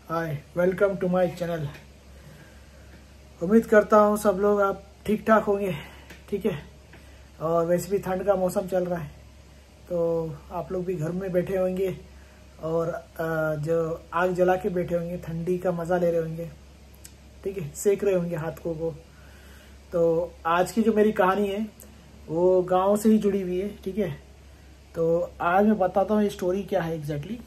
Hi, welcome to my channel. उम्मीद करता हूँ सब लोग आप ठीक ठाक होंगे। ठीक है, और वैसे भी ठंड का मौसम चल रहा है तो आप लोग भी घर में बैठे होंगे और जो आग जला के बैठे होंगे, ठंडी का मज़ा ले रहे होंगे। ठीक है, सेक रहे होंगे हाथ को। तो आज की जो मेरी कहानी है वो गांव से ही जुड़ी हुई है। ठीक है, तो आज मैं बताता हूँ ये स्टोरी क्या है एग्जैक्टली।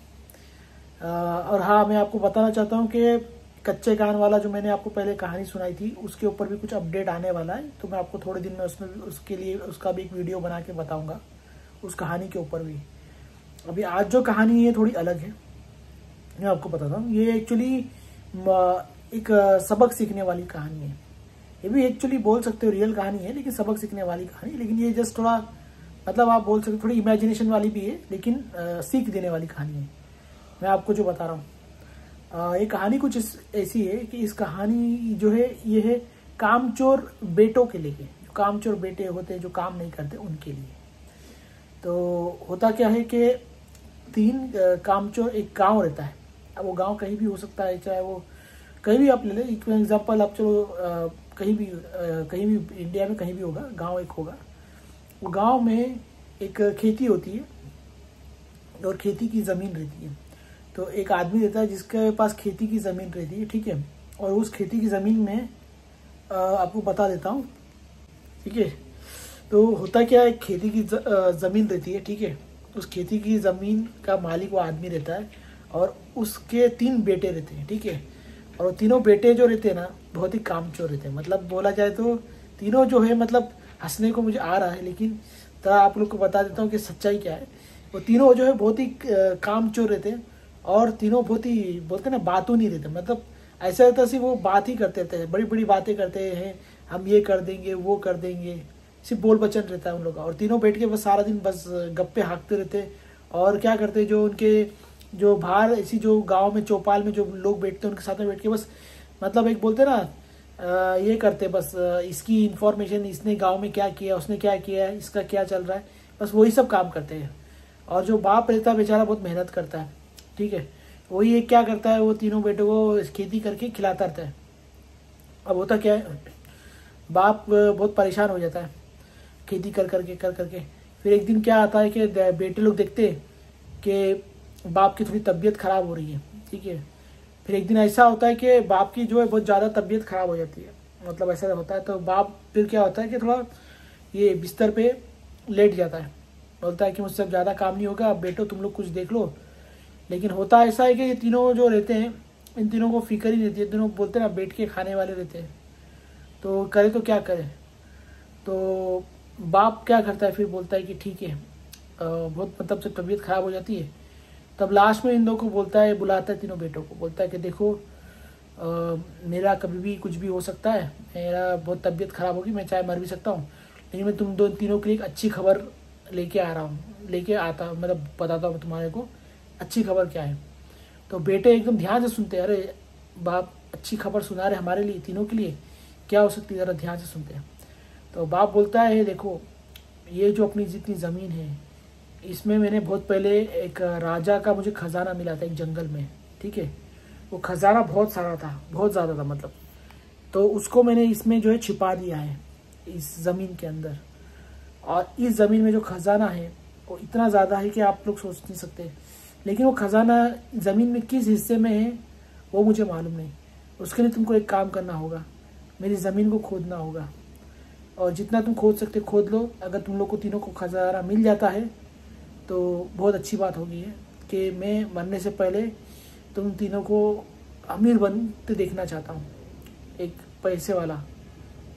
और हाँ, मैं आपको बताना चाहता हूँ कि कच्चे कान वाला जो मैंने आपको पहले कहानी सुनाई थी उसके ऊपर भी कुछ अपडेट आने वाला है। तो मैं आपको थोड़े दिन में उसमें भी उसके लिए उसका भी एक वीडियो बना के बताऊंगा, उस कहानी के ऊपर भी। अभी आज जो कहानी है थोड़ी अलग है, मैं आपको बताता हूँ। ये एक्चुअली एक सबक सीखने वाली कहानी है। ये भी एक्चुअली बोल सकते हो रियल कहानी है, लेकिन सबक सीखने वाली कहानी। लेकिन ये जस्ट थोड़ा मतलब आप बोल सकते हो थोड़ी इमेजिनेशन वाली भी है, लेकिन सीख देने वाली कहानी है। मैं आपको जो बता रहा हूँ ये कहानी कुछ ऐसी है कि इस कहानी जो है ये है कामचोर बेटों के लिए। जो कामचोर बेटे होते हैं जो काम नहीं करते उनके लिए। तो होता क्या है कि तीन कामचोर एक गांव रहता है। अब वो गांव कहीं भी हो सकता है, चाहे वो कहीं भी आप ले लें। एग्जाम्पल आप चलो कहीं भी इंडिया में कहीं भी होगा, गांव एक होगा। वो गांव में एक खेती होती है और खेती की ज़मीन रहती है। तो एक आदमी रहता है जिसके पास खेती की ज़मीन रहती है। ठीक है, और उस खेती की ज़मीन में आपको बता देता हूँ। ठीक है, तो होता क्या है, खेती की ज़मीन रहती है। ठीक है, उस खेती की ज़मीन का मालिक वो आदमी रहता है और उसके 3 बेटे रहते हैं। ठीक है, और वो तीनों बेटे जो रहते हैं ना बहुत ही कामचोर रहते हैं। मतलब बोला जाए तो तीनों जो है, मतलब हंसने को मुझे आ रहा है लेकिन तरह आप लोग को बता देता हूँ कि सच्चाई क्या है। वो तीनों जो है बहुत ही कामचोर रहते हैं और तीनों बहुत ही बोलते हैं ना बातों नहीं रहते। मतलब ऐसा रहता है वो बात ही करते रहते हैं, बड़ी बड़ी बातें करते हैं, हम ये कर देंगे वो कर देंगे, सिर्फ बोल बचन रहता है उन लोग का। और तीनों बैठ के बस सारा दिन बस गप्पे हाँकते रहते हैं। और क्या करते हैं, जो उनके जो बाहर ऐसी जो गांव में चौपाल में जो लोग बैठते हैं उनके साथ में बैठ के बस मतलब एक बोलते हैं ना ये करते बस इसकी इंफॉर्मेशन, इसने गांव में क्या किया, उसने क्या किया है, इसका क्या चल रहा है, बस वही सब काम करते हैं। और जो बाप रहता है बेचारा बहुत मेहनत करता है। ठीक है, वही एक क्या करता है, वो तीनों बेटों को खेती करके खिलाता रहता है। अब होता क्या है, बाप बहुत परेशान हो जाता है खेती कर करके। फिर एक दिन क्या आता है कि बेटे लोग देखते हैं कि बाप की थोड़ी तबीयत खराब हो रही है। ठीक है, फिर एक दिन ऐसा होता है कि बाप की जो है बहुत ज़्यादा तबीयत खराब हो जाती है, मतलब ऐसा होता है। तो बाप फिर क्या होता है कि थोड़ा ये बिस्तर पे लेट जाता है, बोलता है कि मुझसे अब ज़्यादा काम नहीं होगा, बेटो तुम लोग कुछ देख लो। लेकिन होता ऐसा है कि ये तीनों जो रहते हैं, इन तीनों को फिक्र ही रहती है। तीनों बोलते हैं ना बैठ के खाने वाले रहते हैं, तो करे तो क्या करे। तो बाप क्या करता है, फिर बोलता है कि ठीक है, बहुत मतलब जब तबीयत खराब हो जाती है तब लास्ट में इन लोगों को बोलता है, बुलाता है तीनों बेटों को, बोलता है कि देखो मेरा कभी भी कुछ भी हो सकता है, मेरा बहुत तबीयत खराब होगी, मैं चाहे मर भी सकता हूँ, लेकिन मैं तुम तीनों के लिए एक अच्छी खबर लेके आ रहा हूँ, लेके आता मतलब बताता हूँ तुम्हारे को अच्छी खबर क्या है। तो बेटे एकदम ध्यान से सुनते हैं, अरे बाप अच्छी खबर सुना रहे हमारे लिए, तीनों के लिए, क्या हो सकती है, ज़रा ध्यान से सुनते हैं। तो बाप बोलता है, देखो ये जो अपनी जितनी ज़मीन है इसमें मैंने बहुत पहले एक राजा का मुझे खजाना मिला था एक जंगल में। ठीक है, वो खजाना बहुत सारा था, बहुत ज़्यादा था मतलब। तो उसको मैंने इसमें जो है छिपा दिया है इस ज़मीन के अंदर। और इस ज़मीन में जो खजाना है वो इतना ज़्यादा है कि आप लोग सोच नहीं सकते। लेकिन वो खजाना ज़मीन में किस हिस्से में है वो मुझे मालूम नहीं। उसके लिए तुमको एक काम करना होगा, मेरी ज़मीन को खोदना होगा, और जितना तुम खोद सकते खोद लो। अगर तुम लोग को तीनों को खजाना मिल जाता है तो बहुत अच्छी बात होगी है कि मैं मरने से पहले तुम तीनों को अमीर बनते देखना चाहता हूँ, एक पैसे वाला,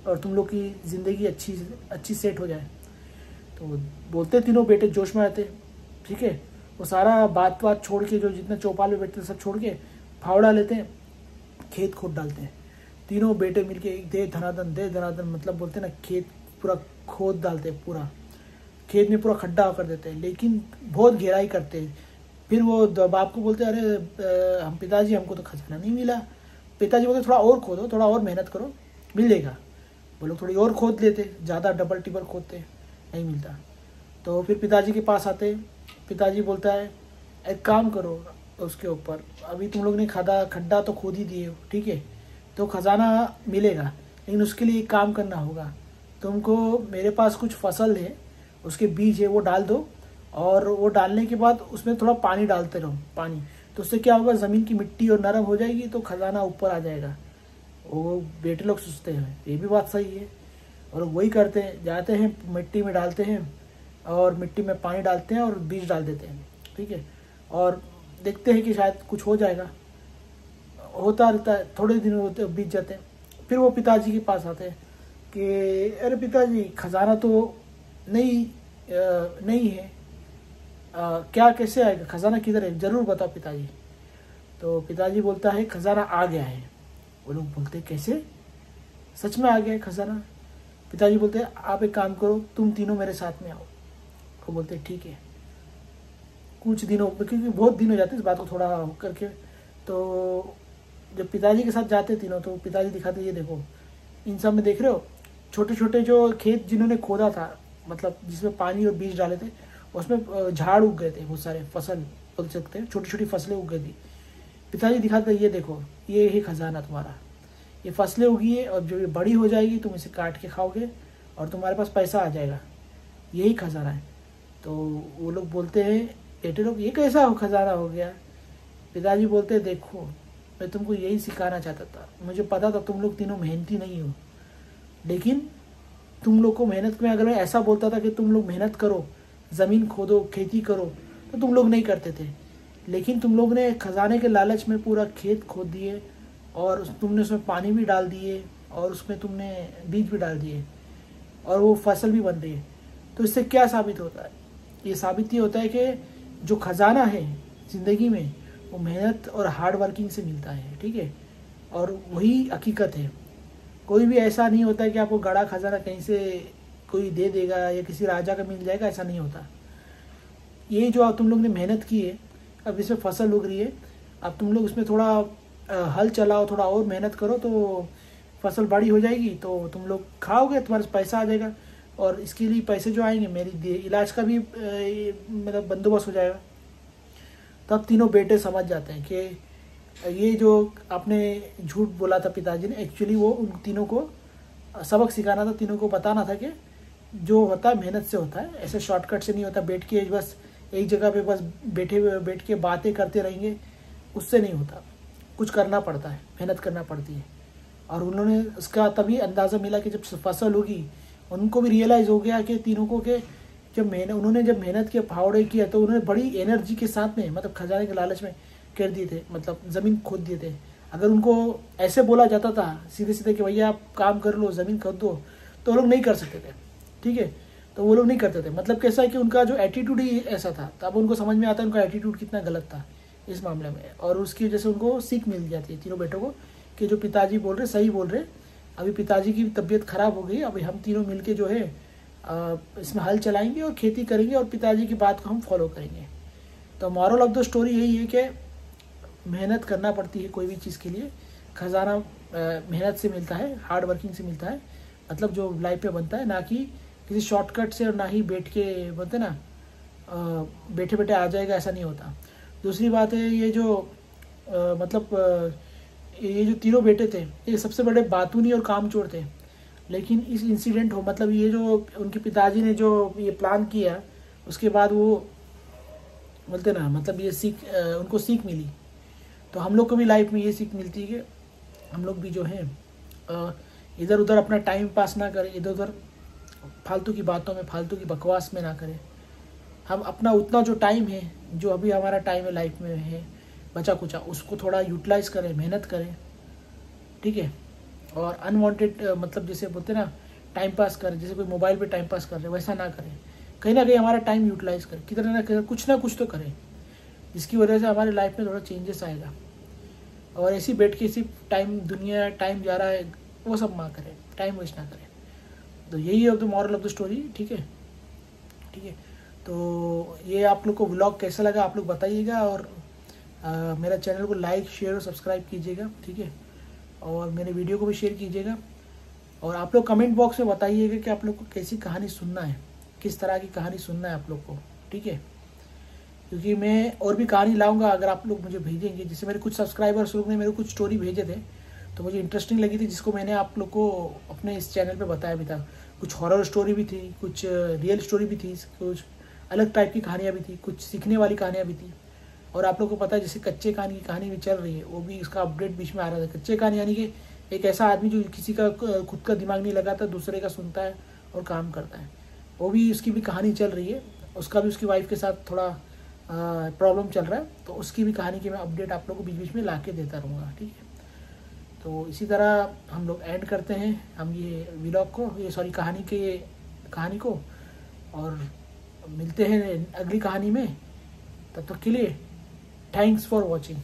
और तुम लोग की ज़िंदगी अच्छी सेट हो जाए। तो बोलते तीनों बेटे जोश में आते। ठीक है, वो सारा बात छोड़ के, जो जितना चौपाल में बैठते सब छोड़ के फावड़ा लेते हैं, खेत खोद डालते हैं। तीनों बेटे मिलके दे धनादन मतलब बोलते हैं ना, खेत पूरा खोद डालते हैं, पूरा खेत में पूरा खड्डा कर देते हैं, लेकिन बहुत गहराई करते हैं। फिर वो बाप को बोलते हैं, अरे हम पिताजी हमको तो खजाना नहीं मिला। पिताजी बोलते थोड़ा और खोदो, थोड़ा और मेहनत करो, मिल जाएगा। वो लोग थोड़ी और खोद लेते, ज़्यादा डबल टिबल खोदते, नहीं मिलता। तो फिर पिताजी के पास आते, पिताजी बोलता है एक काम करो, उसके ऊपर। अभी तुम लोग ने खड्डा तो खोद ही दिए हो, ठीक है, तो खजाना मिलेगा, लेकिन उसके लिए एक काम करना होगा तुमको। मेरे पास कुछ फसल है, उसके बीज है, वो डाल दो, और वो डालने के बाद उसमें थोड़ा पानी डालते रहो, पानी, तो उससे क्या होगा, ज़मीन की मिट्टी और नरम हो जाएगी, तो खजाना ऊपर आ जाएगा। वो बेटे लोग सोचते हैं, ये भी बात सही है, और वही करते हैं, जाते हैं मिट्टी में डालते हैं, और मिट्टी में पानी डालते हैं और बीज डाल देते हैं, ठीक है, और देखते हैं कि शायद कुछ हो जाएगा। होता रहता है, थोड़े दिन होते बीत जाते हैं, फिर वो पिताजी के पास आते हैं कि अरे पिताजी, खजाना तो नहीं है, क्या कैसे आएगा, खजाना किधर है, ज़रूर बताओ पिताजी। तो पिताजी बोलता है खजाना आ गया है। वो लोग बोलते हैं कैसे, सच में आ गया है खजाना? पिताजी बोलते हैं आप एक काम करो, तुम तीनों मेरे साथ में आओ। वो बोलते हैं ठीक है। कुछ दिनों, क्योंकि बहुत दिन हो जाते हैं इस बात को थोड़ा करके, तो जब पिताजी के साथ जाते तीनों, तो पिताजी दिखाते ये देखो, इन सब में देख रहे हो छोटे छोटे जो खेत जिन्होंने खोदा था, मतलब जिसमें पानी और बीज डाले थे, उसमें झाड़ उग गए थे, बहुत सारे फसल बोल सकते हैं, छोटी छोटी फसलें उग गई थी। पिताजी दिखाते ये देखो, ये ही खजाना तुम्हारा, ये फसलें उगी है, और जो ये बड़ी हो जाएगी तुम इसे काट के खाओगे और तुम्हारे पास पैसा आ जाएगा, यही खजाना है। तो वो लोग बोलते हैं बेटे लोग, ये कैसा हो खजाना हो गया? पिताजी बोलते हैं देखो, मैं तुमको यही सिखाना चाहता था, मुझे पता था तुम लोग तीनों मेहनती नहीं हो, लेकिन तुम लोग को मेहनत में, अगर मैं ऐसा बोलता था कि तुम लोग मेहनत करो, ज़मीन खोदो, खेती करो, तो तुम लोग नहीं करते थे, लेकिन तुम लोग ने खजाने के लालच में पूरा खेत खोद दिए, और तुमने उसमें पानी भी डाल दिए, और उसमें तुमने बीज भी डाल दिए, और वो फसल भी बन रही है। तो इससे क्या साबित होता है? ये साबित ये होता है कि जो खजाना है ज़िंदगी में, वो मेहनत और हार्ड वर्किंग से मिलता है, ठीक है, और वही हकीकत है। कोई भी ऐसा नहीं होता है कि आपको गड़ा खजाना कहीं से कोई दे देगा या किसी राजा का मिल जाएगा, ऐसा नहीं होता। ये जो तुम लोग ने मेहनत की है, अब इसमें फसल उग रही है, अब तुम लोग उसमें थोड़ा हल चलाओ, थोड़ा और मेहनत करो, तो फसल बड़ी हो जाएगी, तो तुम लोग खाओगे, तुम्हारे पैसा आ जाएगा, और इसके लिए पैसे जो आएंगे, मेरी इलाज का भी मतलब बंदोबस्त हो जाएगा। तब तीनों बेटे समझ जाते हैं कि ये जो आपने झूठ बोला था पिताजी ने, एक्चुअली वो उन तीनों को सबक सिखाना था, तीनों को बताना था कि जो होता है मेहनत से होता है, ऐसे शॉर्टकट से नहीं होता, बैठ के बस एक जगह पे बस बैठ के बातें करते रहेंगे, उससे नहीं होता, कुछ करना पड़ता है, मेहनत करना पड़ती है। और उन्होंने उसका तभी अंदाज़ा मिला कि जब फसल होगी, उनको भी रियलाइज़ हो गया कि तीनों को, कि जब उन्होंने मेहनत किया, फावड़े किया, तो उन्होंने बड़ी एनर्जी के साथ में, मतलब खजाने के लालच में कर दिए थे, मतलब ज़मीन खोद दिए थे। अगर उनको ऐसे बोला जाता था सीधे सीधे कि भैया आप काम कर लो, ज़मीन खोद दो, तो वो लोग नहीं कर सकते थे, ठीक है, तो वो लोग नहीं करते थे। मतलब कैसा है कि उनका जो एटीट्यूड ही ऐसा था, तब उनको समझ में आता है उनका एटीट्यूड कितना गलत था इस मामले में, और उसकी वजह से उनको सीख मिल जाती है तीनों बेटों को कि जो पिताजी बोल रहे सही बोल रहे। अभी पिताजी की तबीयत खराब हो गई, अभी हम तीनों मिलके जो है इसमें हल चलाएंगे और खेती करेंगे, और पिताजी की बात को हम फॉलो करेंगे। तो मॉरल ऑफ द स्टोरी यही है कि मेहनत करना पड़ती है कोई भी चीज़ के लिए। खजाना मेहनत से मिलता है, हार्ड वर्किंग से मिलता है, मतलब जो लाइफ में बनता है, ना कि किसी शॉर्टकट से, और ना ही बैठ के बोलते ना बैठे बैठे आ जाएगा, ऐसा नहीं होता। दूसरी बात है, ये जो मतलब ये जो तीनों बेटे थे, ये सबसे बड़े बातूनी और कामचोर थे, लेकिन इस इंसिडेंट हो, मतलब ये जो उनके पिताजी ने जो ये प्लान किया, उसके बाद वो बोलते ना, मतलब ये उनको सीख मिली। तो हम लोग को भी लाइफ में ये सीख मिलती है कि हम लोग भी जो है इधर उधर अपना टाइम पास ना करें, इधर उधर फालतू की बातों में, फालतू की बकवास में ना करें। हम अपना उतना जो टाइम है, जो अभी हमारा टाइम है लाइफ में है बचा कुचा, उसको थोड़ा यूटिलाइज करें, मेहनत करें, ठीक है। और अनवांटेड मतलब जैसे बोलते ना टाइम पास करें, जैसे कोई मोबाइल पे टाइम पास कर रहे, वैसा ना करें। कहीं ना कहीं हमारा टाइम यूटिलाइज करें, कितना ना कुछ तो करें, जिसकी वजह से हमारे लाइफ में थोड़ा चेंजेस आएगा। और ऐसी बैठ के इसी टाइम जा रहा है, वो सब ना करें, टाइम वेस्ट ना करें। तो यही है the moral of the story, ठीक है, ठीक है। तो ये आप लोग को व्लॉग कैसा लगा आप लोग बताइएगा, और मेरा चैनल को लाइक, शेयर और सब्सक्राइब कीजिएगा, ठीक है, और मेरे वीडियो को भी शेयर कीजिएगा। और आप लोग कमेंट बॉक्स में बताइएगा कि आप लोग को कैसी कहानी सुनना है, किस तरह की कहानी सुनना है आप लोग को, ठीक है। क्योंकि मैं और भी कहानी लाऊंगा अगर आप लोग मुझे भेजेंगे। जैसे मेरे कुछ सब्सक्राइबर्स लोग ने मेरे कुछ स्टोरी भेजे थे तो मुझे इंटरेस्टिंग लगी थी, जिसको मैंने आप लोग को अपने इस चैनल पे बताया भी था। कुछ हॉरर स्टोरी भी थी, कुछ रियल स्टोरी भी थी, कुछ अलग टाइप की कहानियाँ भी थी, कुछ सीखने वाली कहानियाँ भी थी। और आप लोग को पता है जैसे कच्चे कान की कहानी भी चल रही है, वो भी इसका अपडेट बीच में आ रहा था। कच्चे कान यानी कि एक ऐसा आदमी जो किसी का खुद का दिमाग नहीं लगाता, दूसरे का सुनता है और काम करता है। वो भी उसकी भी कहानी चल रही है। उसका भी उसकी वाइफ के साथ थोड़ा प्रॉब्लम चल रहा है, तो उसकी भी कहानी की मैं अपडेट आप लोग को बीच बीच में ला के देता रहूँगा, ठीक है। तो इसी तरह हम लोग एंड करते हैं हम ये व्लॉग को, ये सॉरी कहानी को, और मिलते हैं अगली कहानी में। तब तक के लिए थैंक्स फॉर वॉचिंग।